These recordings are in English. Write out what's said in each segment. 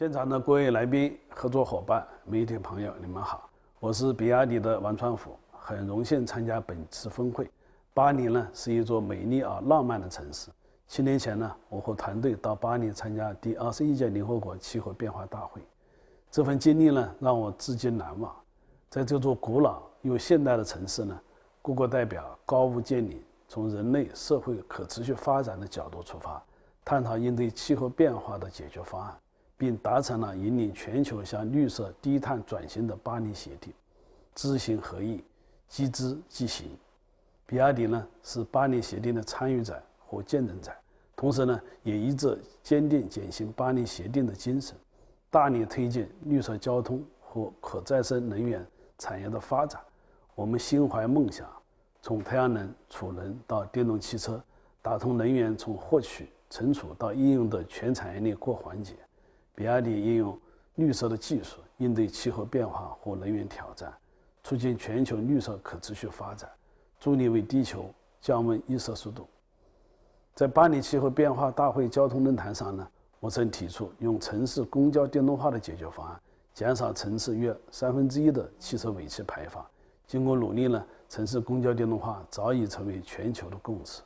现场的各位来宾、合作伙伴、媒体朋友，你们好，我是比亚迪的王传福，很荣幸参加本次峰会。巴黎呢是一座美丽而浪漫的城市。7年前呢，我和团队到巴黎参加第21届联合国气候变化大会，这份经历呢让我至今难忘。在这座古老又现代的城市呢，各国代表高屋建瓴，从人类社会可持续发展的角度出发，探讨应对气候变化的解决方案，并达成了引领全球向绿色低碳转型的巴黎协定，知行合一，即知即行。比亚迪呢是巴黎协定的参与者和见证者，同时呢也一直坚定践行巴黎协定的精神，大力推进绿色交通和可再生能源产业的发展。我们心怀梦想，从太阳能、储能到电动汽车，打通能源从获取、存储到应用的全产业链各环节。比亚迪应用绿色的技术应对气候变化和能源挑战，促进全球绿色可持续发展，助力为地球降温1°C。在巴黎气候变化大会交通论坛上呢，我曾提出用城市公交电动化的解决方案，减少城市约1/3的汽车尾气排放。经过努力呢，城市公交电动化早已成为全球的共识。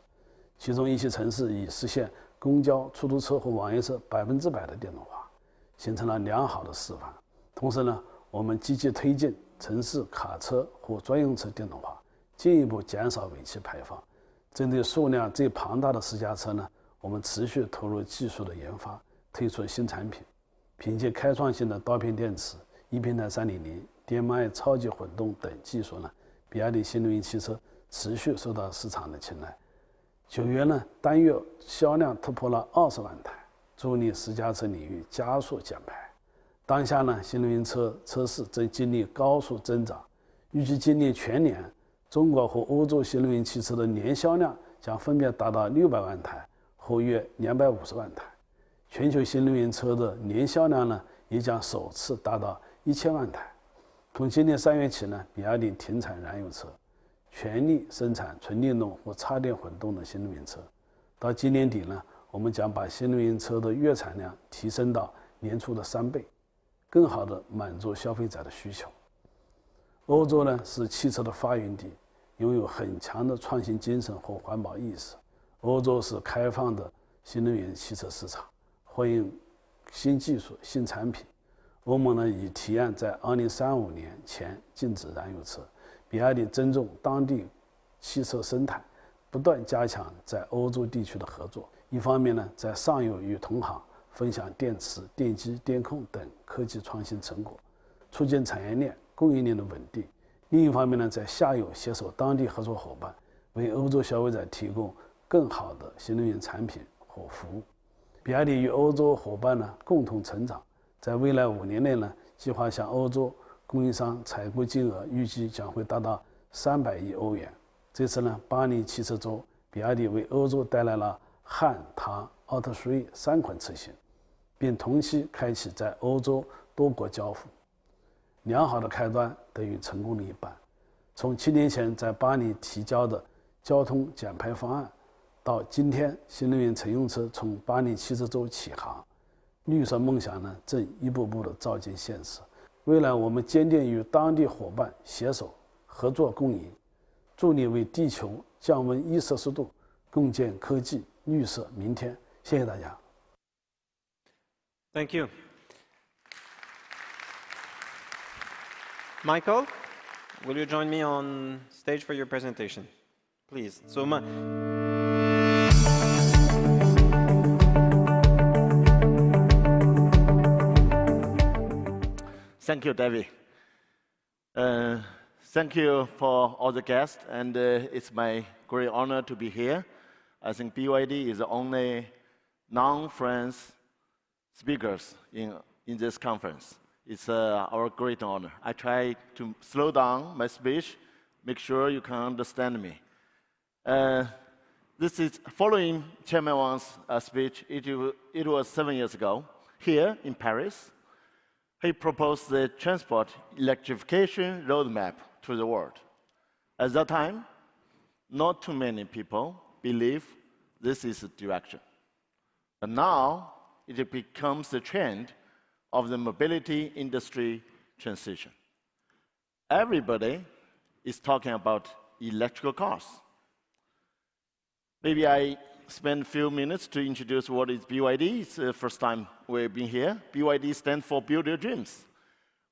其中一些城市已实现公交、出租车和网约车100%的电动化，形成了良好的示范。同时呢，我们积极推进城市卡车和专用车电动化，进一步减少尾气排放。针对数量最庞大的私家车呢，我们持续投入技术的研发，推出新产品。凭借开创性的刀片电池、一平台3.0、DMI 超级混动等技术呢，比亚迪新能源汽车持续受到市场的青睐。9月呢，单月销量突破了20万台，助力私家车领域加速减排。当下呢，新能源车市正经历高速增长，预计今年全年，中国和欧洲新能源汽车的年销量将分别达到600万台和约250万台。全球新能源车的年销量呢，也将首次达到1000万台。从今年3月起呢，比亚迪停产燃油车，全力生产纯电动或插电混动的新能源车。到今年底呢，我们将把新能源车的月产量提升到年初的3倍，更好地满足消费者的需求。欧洲呢是汽车的发源地，拥有很强的创新精神和环保意识。欧洲是开放的新能源汽车市场，欢迎新技术、新产品。欧盟呢已提案在2035年前禁止燃油车。比亚迪尊重当地汽车生态，不断加强在欧洲地区的合作。一方面呢，在上游与同行分享电池、电机、电控等科技创新成果，促进产业链、供应链的稳定；另一方面呢，在下游携手当地合作伙伴，为欧洲消费者提供更好的新能源产品和服务。比亚迪与欧洲伙伴呢共同成长，在未来5年内呢，计划向欧洲供应商采购金额预计将会达到300亿欧元。这次呢，巴黎汽车周，比亚迪为欧洲带来了汉、唐、Auto 3 3款车型，并同期开启在欧洲多国交付。良好的开端等于成功的一半。从7年前在巴黎提交的交通减排方案，到今天新能源乘用车从巴黎汽车周起航，绿色梦想呢正一步步地照进现实。未来我们坚定与当地伙伴携手合作共赢，助力为地球降温1°C，共建科技绿色明天。谢谢大家。Thank you. Michael, will you join me on stage for your presentation? Please. Thank you, David. Thank you for all the guests, and it's my great honor to be here. I think BYD is the only non-France speakers in this conference. It's our great honor. I try to slow down my speech, make sure you can understand me. This is following Chairman Wang's speech. It was 7 years ago, here in Paris. He proposed the transport electrification roadmap to the world. At that time, not too many people believe this is the direction. But now, it becomes the trend of the mobility industry transition. Everybody is talking about electrical cars. Maybe I spend a few minutes to introduce what is BYD. It's the first time we've been here. BYD stands for Build Your Dreams.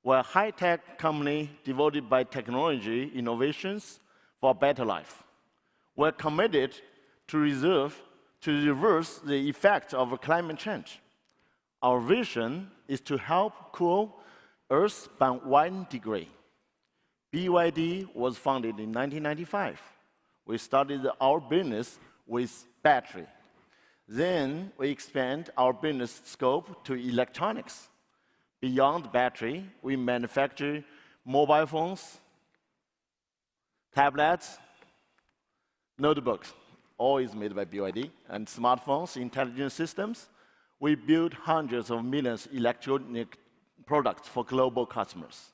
We're a high-tech company devoted by technology innovations for a better life. We're committed to reverse the effects of climate change. Our vision is to help cool Earth by 1 degree. BYD was founded in 1995. We started our business with battery. Then we expand our business scope to electronics. Beyond battery, we manufacture mobile phones, tablets, notebooks, all is made by BYD, and smartphones, intelligent systems. We build hundreds of millions of electronic products for global customers.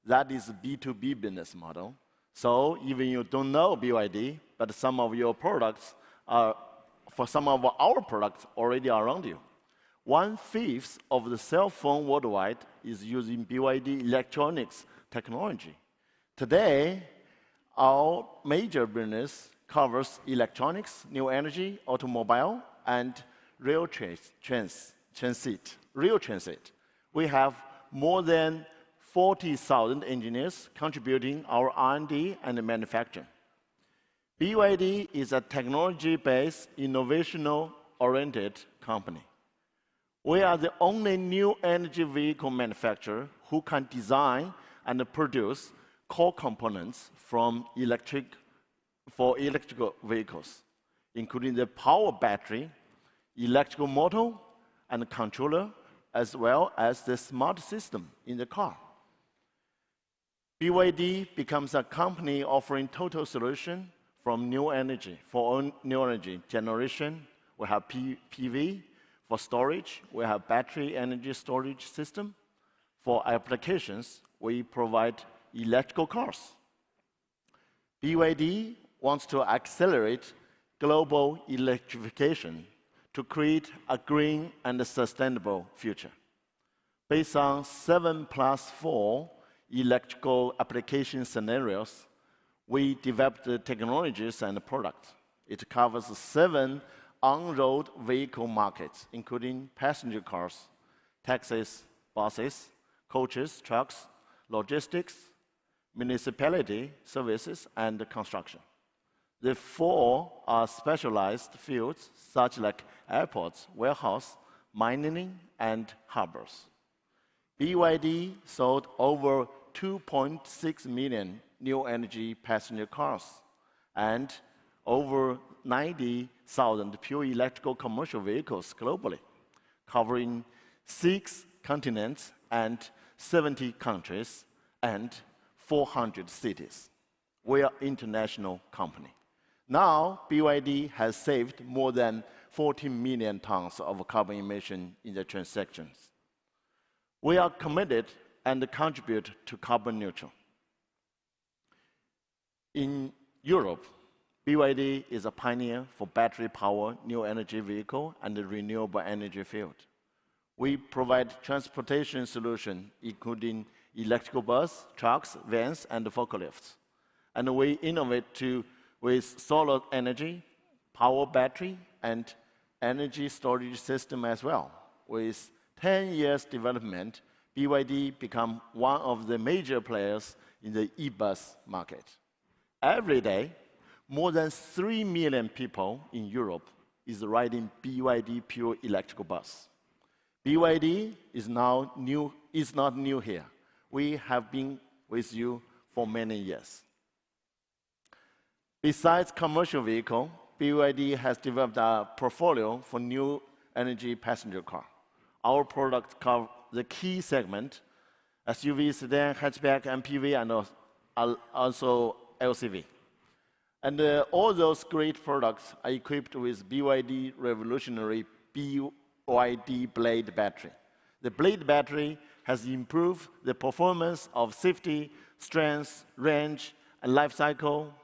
That is a B2B business model. So even you don't know BYD, but some of your products are, for some of our products already around you. 1/5 of the cell phone worldwide is using BYD electronics technology. Today, our major business covers electronics, new energy, automobile, and rail transit. We have more than 40,000 engineers contributing our R&D and manufacturing. BYD is a technology-based, innovational-oriented company. We are the only new energy vehicle manufacturer who can design and produce core components for electrical vehicles, including the power battery, electrical motor, and controller, as well as the smart system in the car. BYD becomes a company offering total solution from new energy. For new energy generation, we have PV. For storage, we have battery energy storage system. For applications, we provide electrical cars. BYD wants to accelerate global electrification to create a green and sustainable future. Based on 7+4 electrical application scenarios, we developed the technologies and the products. It covers 7 on-road vehicle markets, including passenger cars, taxis, buses, coaches, trucks, logistics, municipality services, and construction. The 4 are specialized fields, such like airports, warehouse, mining, and harbors. BYD sold over 2.6 million new energy passenger cars and over 90,000 pure electrical commercial vehicles globally, covering 6 continents and 70 countries and 400 cities. We are an international company. Now, BYD has saved more than 14 million tons of carbon emission in the transactions. We are committed and contribute to carbon neutral. In Europe, BYD is a pioneer for battery power, new energy vehicle, and the renewable energy field. We provide transportation solutions, including electrical bus, trucks, vans, and forklifts. And we innovate with solar energy, power battery, and energy storage system as well. With 10 years development, BYD became one of the major players in the e-bus market. Every day, more than 3 million people in Europe is riding BYD pure electrical bus. BYD is not new here. We have been with you for many years. Besides commercial vehicle, BYD has developed a portfolio for new energy passenger car. Our products cover the key segment: SUV, sedan, hatchback, MPV, and also LCV. And all those great products are equipped with BYD revolutionary BYD Blade battery. The Blade battery has improved the performance of safety, strength, range, and life cycle.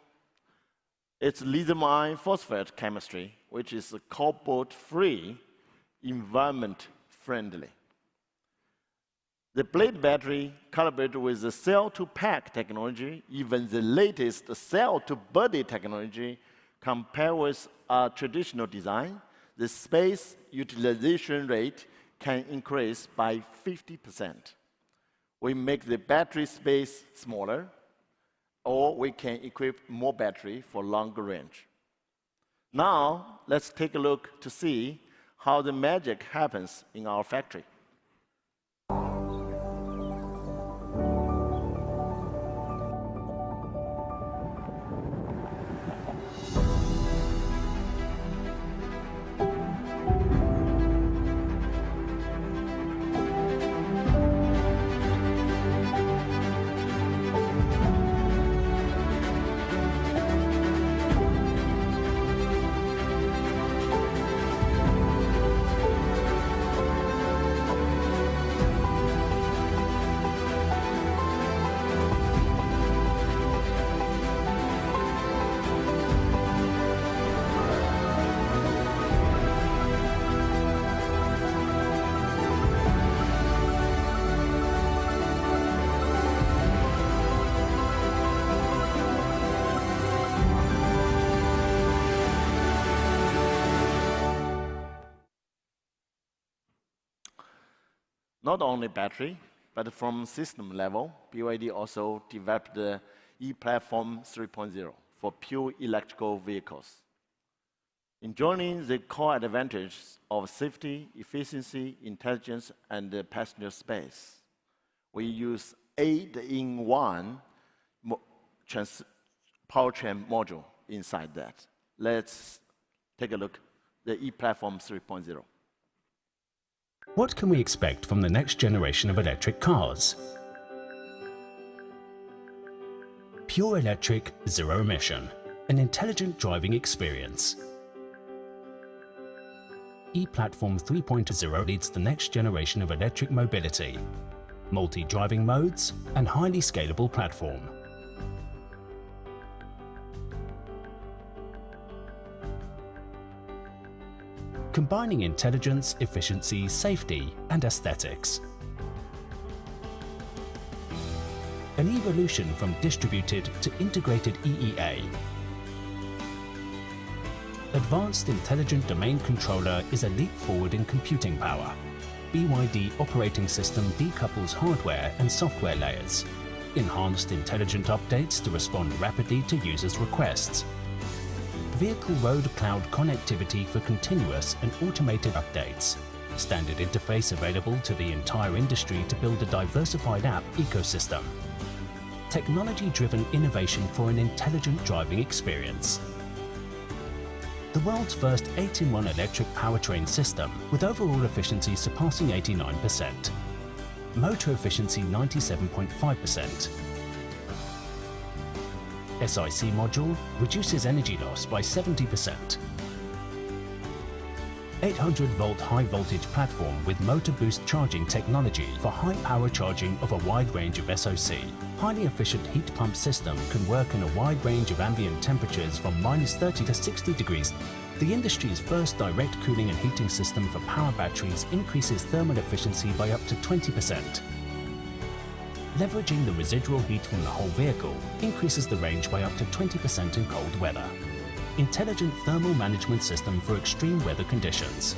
It's lithium iron phosphate chemistry, which is cobalt-free, environment-friendly. The blade battery calibrated with the cell-to-pack technology, even the latest cell-to-body technology, compared with a traditional design, the space utilization rate can increase by 50%. We make the battery space smaller, or we can equip more battery for longer range. Now, let's take a look to see how the magic happens in our factory. Not only battery, but from system level, BYD also developed the E-Platform 3.0 for pure electrical vehicles. Enjoying the core advantages of safety, efficiency, intelligence, and passenger space, we use 8-in-1 powertrain module inside that. Let's take a look at the E-Platform 3.0. What can we expect from the next generation of electric cars? Pure electric, zero emission, an intelligent driving experience. E-Platform 3.0 leads the next generation of electric mobility, multi-driving modes, and highly scalable platform. Combining intelligence, efficiency, safety, and aesthetics. An evolution from distributed to integrated EEA. Advanced Intelligent Domain Controller is a leap forward in computing power. BYD operating system decouples hardware and software layers. Enhanced intelligent updates to respond rapidly to users' requests. Vehicle road cloud connectivity for continuous and automated updates. Standard interface available to the entire industry to build a diversified app ecosystem. Technology-driven innovation for an intelligent driving experience. The world's first 8-in-1 electric powertrain system with overall efficiency surpassing 89%. Motor efficiency 97.5%. SiC module reduces energy loss by 70%. 800-volt high-voltage platform with motor boost charging technology for high-power charging of a wide range of SoC. Highly efficient heat pump system can work in a wide range of ambient temperatures from -30 to 60 degrees. The industry's first direct cooling and heating system for power batteries increases thermal efficiency by up to 20%. Leveraging the residual heat from the whole vehicle increases the range by up to 20% in cold weather. Intelligent thermal management system for extreme weather conditions.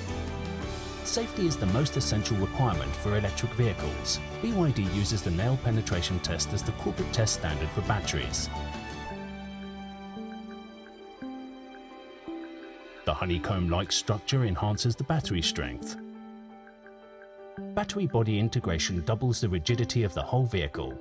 Safety is the most essential requirement for electric vehicles. BYD uses the nail penetration test as the corporate test standard for batteries. The honeycomb-like structure enhances the battery strength. Battery body integration doubles the rigidity of the whole vehicle.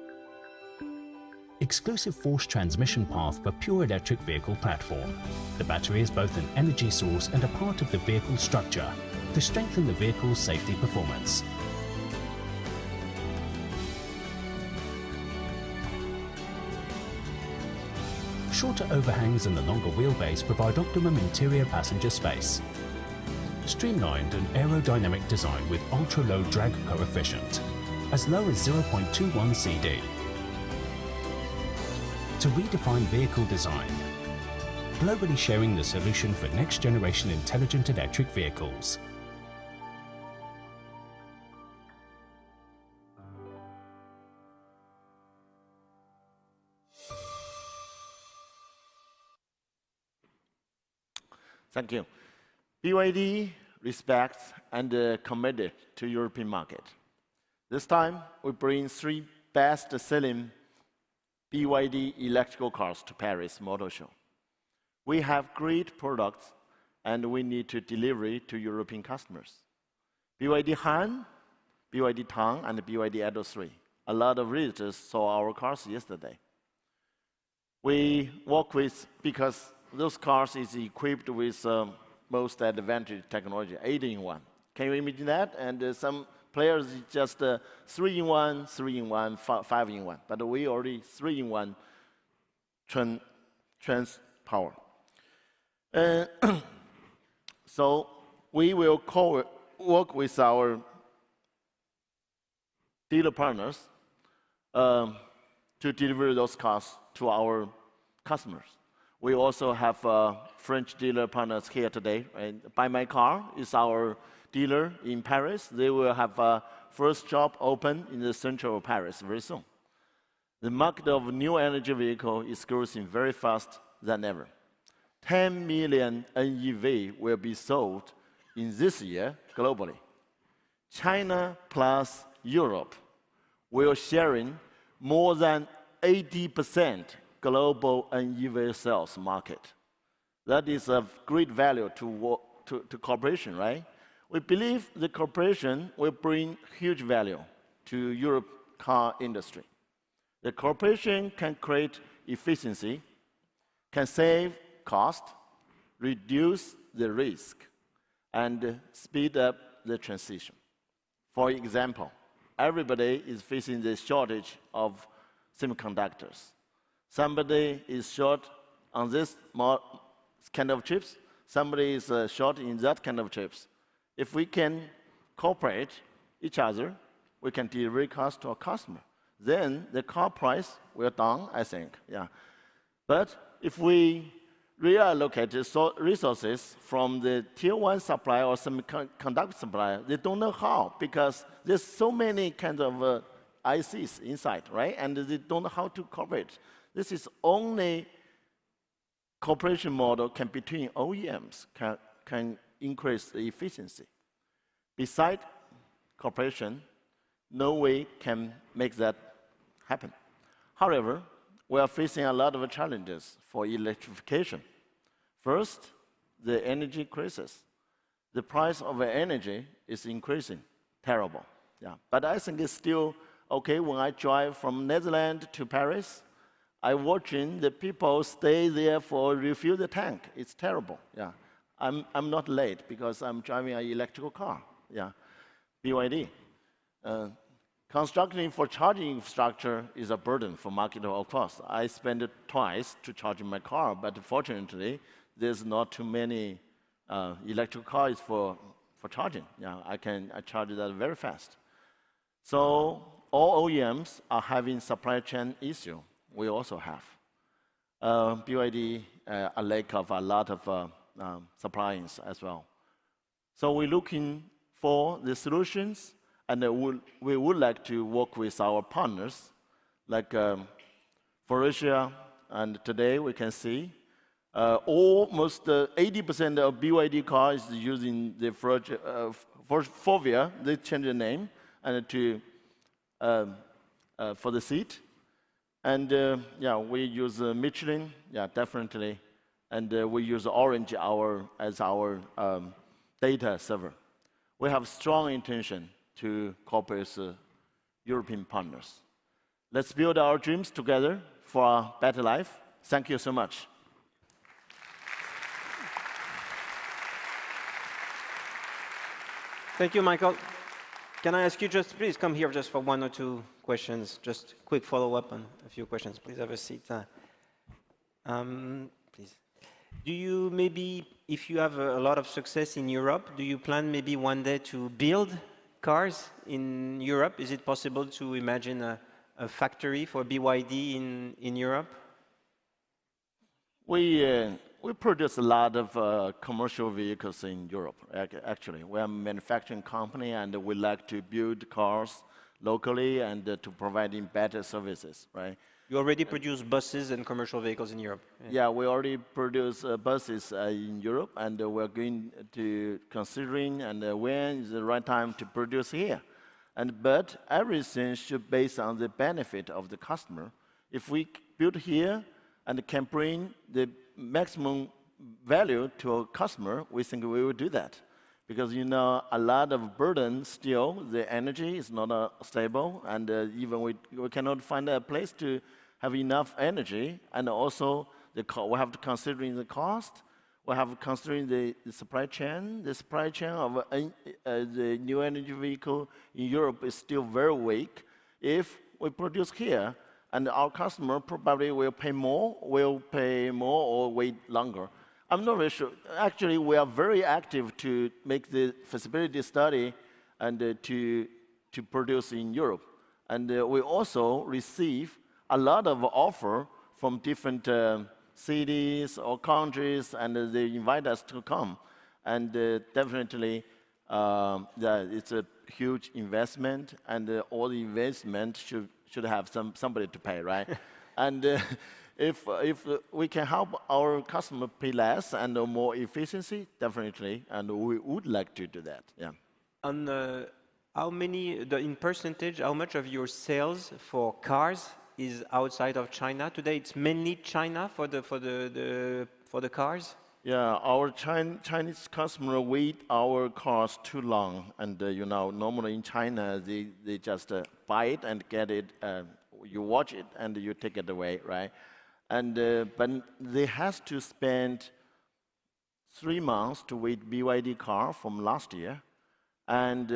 Exclusive force transmission path for pure electric vehicle platform. The battery is both an energy source and a part of the vehicle structure to strengthen the vehicle's safety performance. Shorter overhangs and the longer wheelbase provide optimum interior passenger space. Streamlined and aerodynamic design with ultra-low drag coefficient, as low as 0.21 CD. To redefine vehicle design, globally sharing the solution for next-generation intelligent electric vehicles. Thank you. BYD respects and committed to European market. This time, we bring 3 best-selling BYD electrical cars to Paris Motor Show. We have great products, and we need to deliver it to European customers. BYD Han, BYD Tang, and BYD Atto 3. A lot of visitors saw our cars yesterday. We work with, because those cars is equipped with most advanced technology, 8-in-1. Can you imagine that? And some players just 3-in-1, 3-in-1, 5-in-1. But we already 3-in-1 trans power. So we will work with our dealer partners to deliver those cars to our customers. We also have French dealer partners here today. Right? Buy My Car is our dealer in Paris. They will have a first shop open in the central of Paris very soon. The market of new energy vehicle is growing very fast than ever. 10 million NEV will be sold in this year globally. China plus Europe will sharing more than 80% global NEV sales market. That is of great value to cooperation, right? We believe the cooperation will bring huge value to Europe car industry. The cooperation can create efficiency, can save cost, reduce the risk, and speed up the transition. For example, everybody is facing the shortage of semiconductors. Somebody is short on this kind of chips, somebody is short in that kind of chips. If we can cooperate each other, we can deliver cars to our customer. Then the car price will down, I think. Yeah. But if we reallocate resources from the tier 1 supplier or semiconductor supplier, they don't know how, because there's so many kinds of ICs inside, right? And they don't know how to cooperate. This is only cooperation model between OEMs can increase the efficiency. Besides cooperation, no way can make that happen. However, we are facing a lot of challenges for electrification. First, the energy crisis. The price of energy is increasing, terrible. Yeah. But I think it's still okay. When I drive from Netherlands to Paris, I'm watching the people stay there for refill the tank. It's terrible. Yeah. I'm not late because I'm driving an electrical car. Yeah. BYD. Constructing for charging infrastructure is a burden for market, of course. I spend it twice to charge my car, but fortunately, there's not too many electric cars for charging. Yeah, I charge that very fast. So all OEMs are having supply chain issue. We also have. BYD, a lack of a lot of suppliers as well. So we're looking for the solutions, and we would like to work with our partners, like Faurecia, and today we can see almost 80% of BYD cars is using the Faurecia. They changed the name and for the seat. And yeah, we use Michelin, yeah, definitely. And we use Orange as our data server. We have strong intention to cooperate with European partners. Let's build our dreams together for a better life. Thank you so much. Thank you, Michael. Can I ask you just, please come here just for 1 or 2 questions, just quick follow-up on a few questions. Please have a seat. Please. Do you maybe, if you have a lot of success in Europe, do you plan maybe one day to build cars in Europe? Is it possible to imagine a factory for BYD in Europe? We produce a lot of commercial vehicles in Europe, actually. We're a manufacturing company, and we like to build cars locally and to providing better services, right? You already produce buses and commercial vehicles in Europe. Yeah, we already produce buses in Europe, and we're going to considering and when is the right time to produce here. But everything should based on the benefit of the customer. If we build here and can bring the maximum value to a customer, we think we will do that. Because you know, a lot of burden still, the energy is not stable, and even we cannot find a place to have enough energy, and also we have to considering the cost, we have considering the supply chain. The supply chain of the new energy vehicle in Europe is still very weak. If we produce here, and our customer probably will pay more or wait longer. I'm not very sure. Actually, we are very active to make the feasibility study and to produce in Europe. And we also receive a lot of offer from different cities or countries, and they invite us to come. And definitely, it's a huge investment, and all the investment should have somebody to pay, right? And if we can help our customer pay less and more efficiency, definitely, and we would like to do that. Yeah. On how many, in percentage, how much of your sales for cars is outside of China today? It's mainly China for the cars. Yeah, our Chinese customer wait our cars too long, and you know, normally in China they just buy it and get it. You watch it and you take it away, right? And but they has to spend 3 months to wait BYD car from last year, and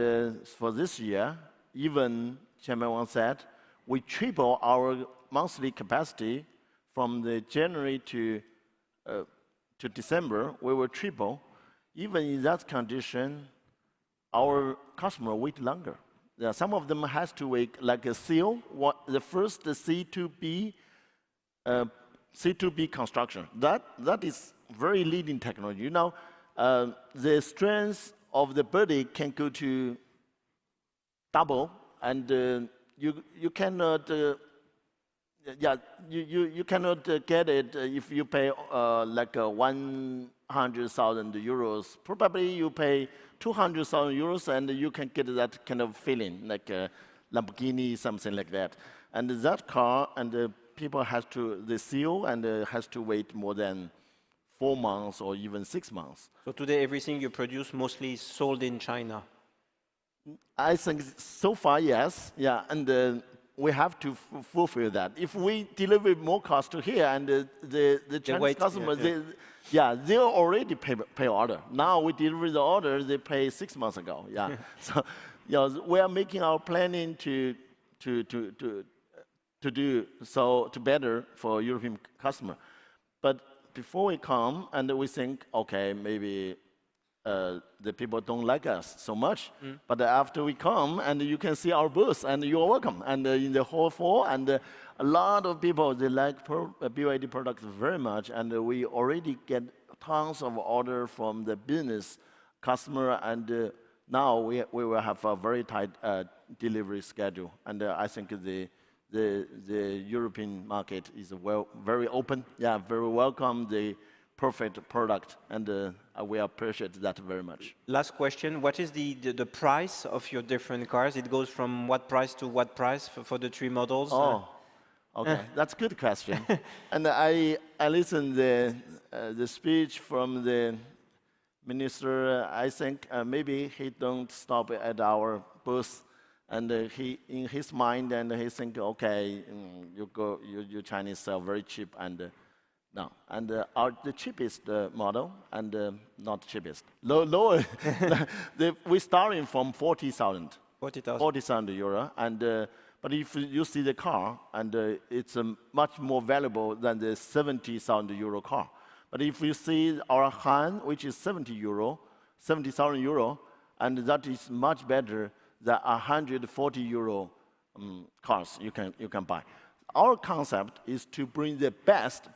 for this year, even Chairman Wang said, we triple our monthly capacity from the January to December. We will triple. Even in that condition, our customer wait longer. Yeah, some of them has to wait like a seal. The first C2B construction. That is very leading technology. You know, the strength of the body can go to double, and you cannot. You cannot get it if you pay like 100,000 euros. Probably you pay 200,000 euros, and you can get that kind of feeling, like a Lamborghini, something like that. And that car, and people has to the seal, and has to wait more than 4 months or even 6 months. So today, everything you produce mostly is sold in China. I think so far, yes. Yeah, and we have to fulfill that. If we deliver more cars to here, and the Chinese customers, they already pay order. Now we deliver the order, they pay 6 months ago. Yeah, so we are making our planning to do so to better for European customer. But before we come, and we think, okay, maybe the people don't like us so much. But after we come, and you can see our booth, and you're welcome. And in the whole floor, and a lot of people, they like BYD products very much. And we already get tons of order from the business customer. And now we will have a very tight delivery schedule. And I think the European market is very open. Yeah, very welcome. The perfect product, and we appreciate that very much. Last question, what is the price of your different cars? It goes from what price to what price for the 3 models? Oh, okay, that's a good question. And I listened the speech from the minister. I think maybe he don't stop at our booth, and he in his mind, and he think, okay, you Chinese sell very cheap, and no, and the cheapest model, and not cheapest, lower. We starting from 40,000. 40,000 euro, and but if you see the car, and it's much more valuable than the 70,000 euro car. But if you see our Han, which is 70,000 euro, and that is much better than 140 euro cars you can buy. Our concept is to bring the best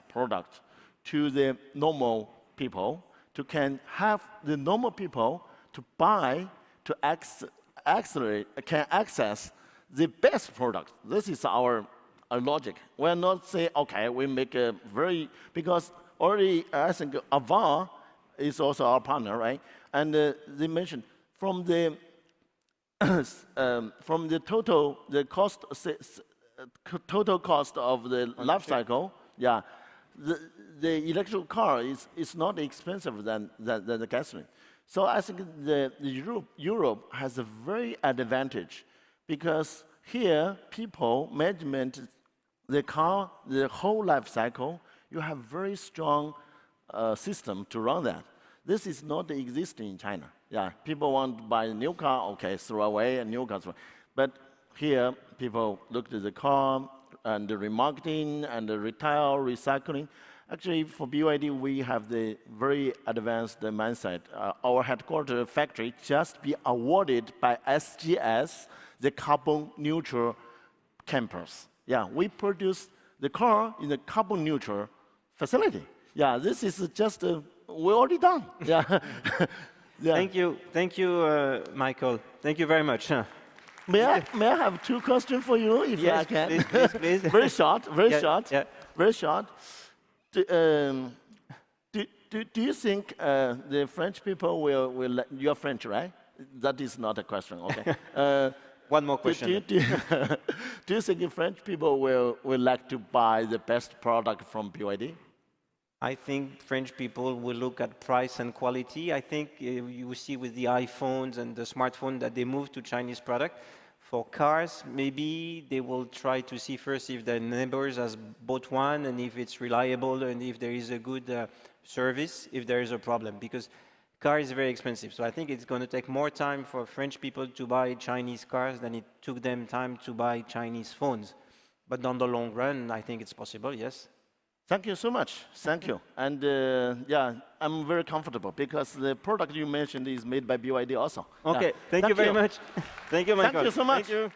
product to the normal people, can have the normal people to buy, to access the best product. This is our a logic. We're not saying, okay, we make a very, because already I think Avar is also our partner, right? And they mentioned from the total cost of the life cycle, yeah, the electric car is not expensive than the gasoline. So I think Europe has a very advantage because here people management the car, the whole life cycle, you have very strong system to run that. This is not existing in China. Yeah, people want to buy a new car, okay, throw away a new car. But here, people look at the car and the remarketing and the retail, recycling. Actually, for BYD, we have the very advanced mindset. Our headquarters factory just be awarded by SGS the carbon neutral campus. Yeah, we produce the car in a carbon neutral facility. Yeah, this is just, we're already done. Yeah. Yeah. Thank you, Michael. Thank you very much. May I have two questions for you, if yes, I can? please. Very short, very short, yeah. very short. Do you think the French people will you're French, right? That is not a question, okay. One more question. Do you think French people will like to buy the best product from BYD? I think French people will look at price and quality. I think you see with the iPhones and the smartphone that they move to Chinese product. For cars, maybe they will try to see first if their neighbors has bought one and if it's reliable and if there is a good service, if there is a problem. Because car is very expensive. So I think it's going to take more time for French people to buy Chinese cars than it took them time to buy Chinese phones. But on the long run, I think it's possible, yes. Thank you so much. Thank you. And yeah, I'm very comfortable because the product you mentioned is made by BYD also. Okay. Yeah. Thank you very much. Thank you, Michael. Thank you so much. Thank you.